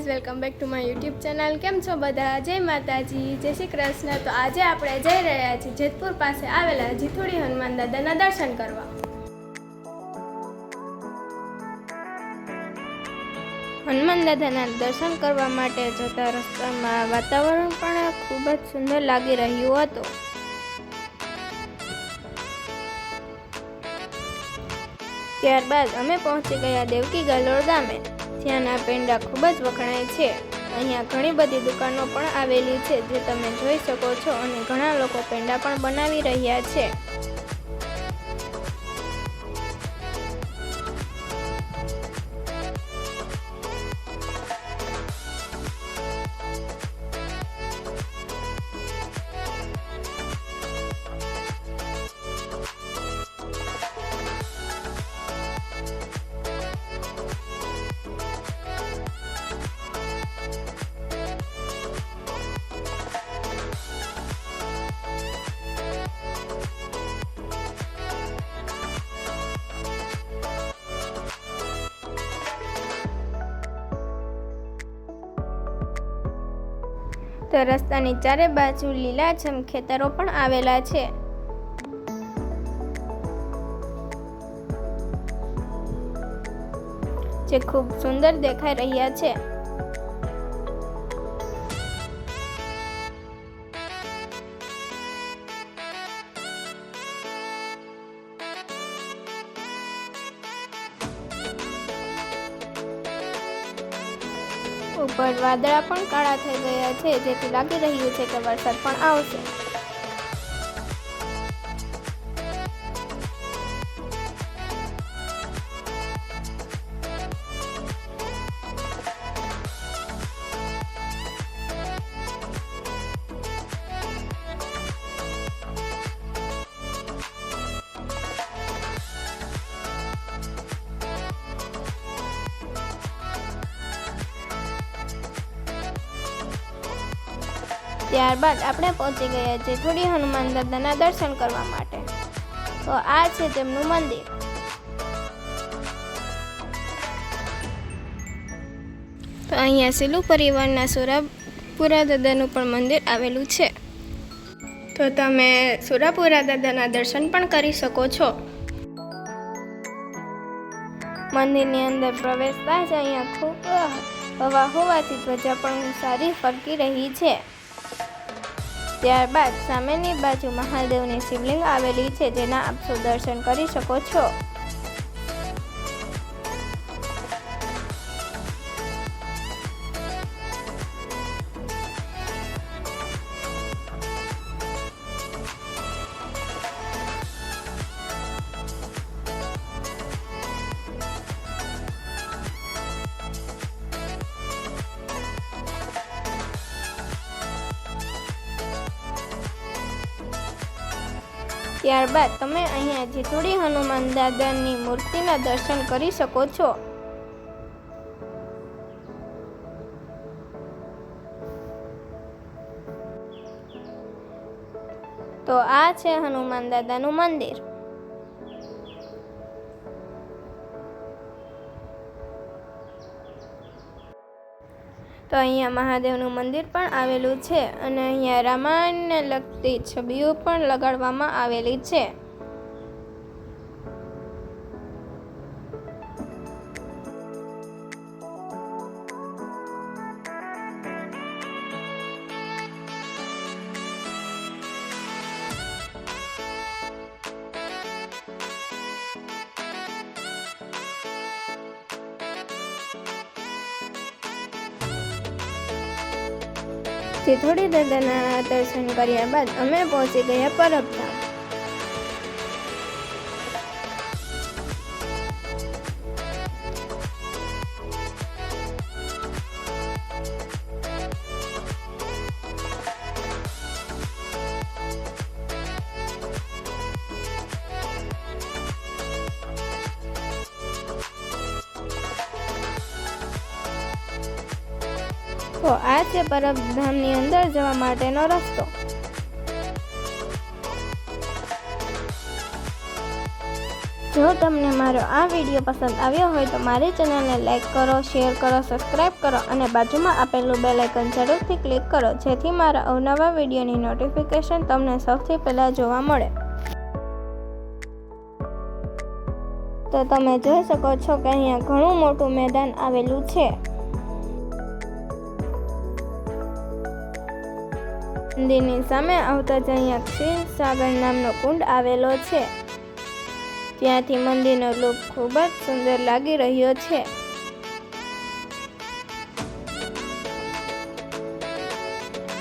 Guys, welcome back to my YouTube channel. કેમ છો બધા? જય માતાજી, જય શ્રી કૃષ્ણ। તો આજે આપણે જઈ રહ્યા છીએ જેતપુર પાસે આવેલા જીથોડી હનુમાન દાદાના દર્શન કરવા। હનુમાન દાદાના દર્શન કરવા માટે જતા રસ્તામાં વાતાવરણ પણ ખૂબ જ સુંદર લાગી રહ્યું હતું। ત્યારબાદ અમે પહોંચી ગયા દેવકી ગલોડ ગામે। ત્યાંના પેંડા ખૂબ જ વખણાય છે। અહીંયા ઘણી બધી દુકાનો પણ આવેલી છે જે તમે જોઈ શકો છો અને ઘણા લોકો પેંડા પણ બનાવી રહ્યા છે। તો રસ્તાની ચારે બાજુ લીલાછમ ખેતરો પણ આવેલા છે। જે ખૂબ સુંદર દેખાઈ રહ્યા છે। ઉપર વાદળા પણ કાળા થઈ ગયા છે જેથી લાગી રહ્યું છે કે વરસાદ પણ આવશે। ત્યારબાદ આપણે પહોંચી ગયા જેથોડી હનુમાન દાદાના દર્શન કરવા માટે। તો આ છે તેમનું મંદિર। તો અહીંયા સિલુ પરિવારના સુરાપુરા દાદાનું પણ મંદિર આવેલું છે। તો તમે સુરાપુરા દાદાના દર્શન પણ કરી શકો છો। મંદિરની અંદર પ્રવેશતા જ અહીંયા ખૂબ હવા હોવાથી ધ્વજા પણ સારી ફરકી રહી છે। ત્યારબાદ સામેની બાજુ મહાદેવની શિવલિંગ આવેલી છે જેના આપ સૌ દર્શન કરી શકો છો। ત્યારબાદ તમે અહીંયા જીથોડી હનુમાન દાદાની મૂર્તિના દર્શન કરી શકો છો। તો આ છે હનુમાન દાદાનું મંદિર। તો અહીંયા મહાદેવનું મંદિર પણ આવેલું છે અને અહીંયા રામાયણને લગતી છબીઓ પણ લગાડવામાં આવેલી છે। જેથોડી દાદાના દર્શન કર્યા બાદ અમે પહોંચી ગયા પરબધામ। તો આ છે પરબધામની અંદર જવા માટેનો રસ્તો। જો તમને મારો આ વિડીયો પસંદ આવ્યો હોય તો મારી ચેનલને લાઈક કરો, શેર કરો, સબસ્ક્રાઈબ કરો અને બાજુમાં આપેલું બેલ આઇકન જરૂરથી ક્લિક કરો, જેથી મારા અવનવા વિડીયોની નોટિફિકેશન તમને સૌથી પહેલાં જોવા મળે. તો તમે જોઈ શકો છો કે અહીંયા ઘણું મોટું મેદાન આવેલું છે. મંદિરની સામે આવતા જ અહીંયા ક્ષીરસાગર નામનો કુંડ આવેલો છે. ત્યાંથી મંદિરનો લુક ખૂબ જ સુંદર લાગી રહ્યો છે.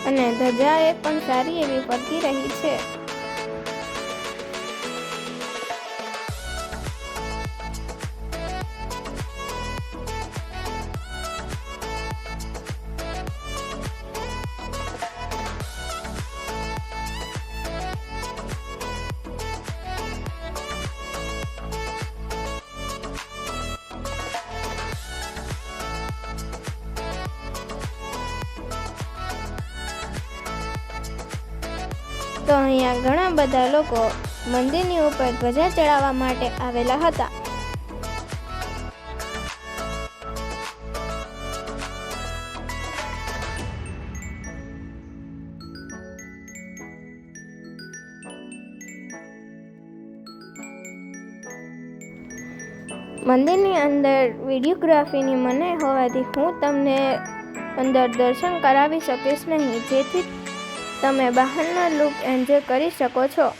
અને ધજા એ પણ સારી એવી ફરતી રહી છે. તો અહીંયા ઘણા બધા લોકો મંદિરની ઉપર ધ્વજા ચડાવવા માટે આવેલા હતા. મંદિરની અંદર વિડીયોગ્રાફીની મનાઈ હોવાથી હું તમને અંદર દર્શન કરાવી શકીશ નહીં, જેથી તમે બહારના લુક એન્જોય કરી શકો છો.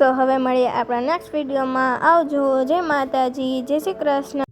તો હવે મળીએ આપણા નેક્સ્ટ વિડીયોમાં. આવજો. જય માતાજી, જય શ્રી કૃષ્ણ.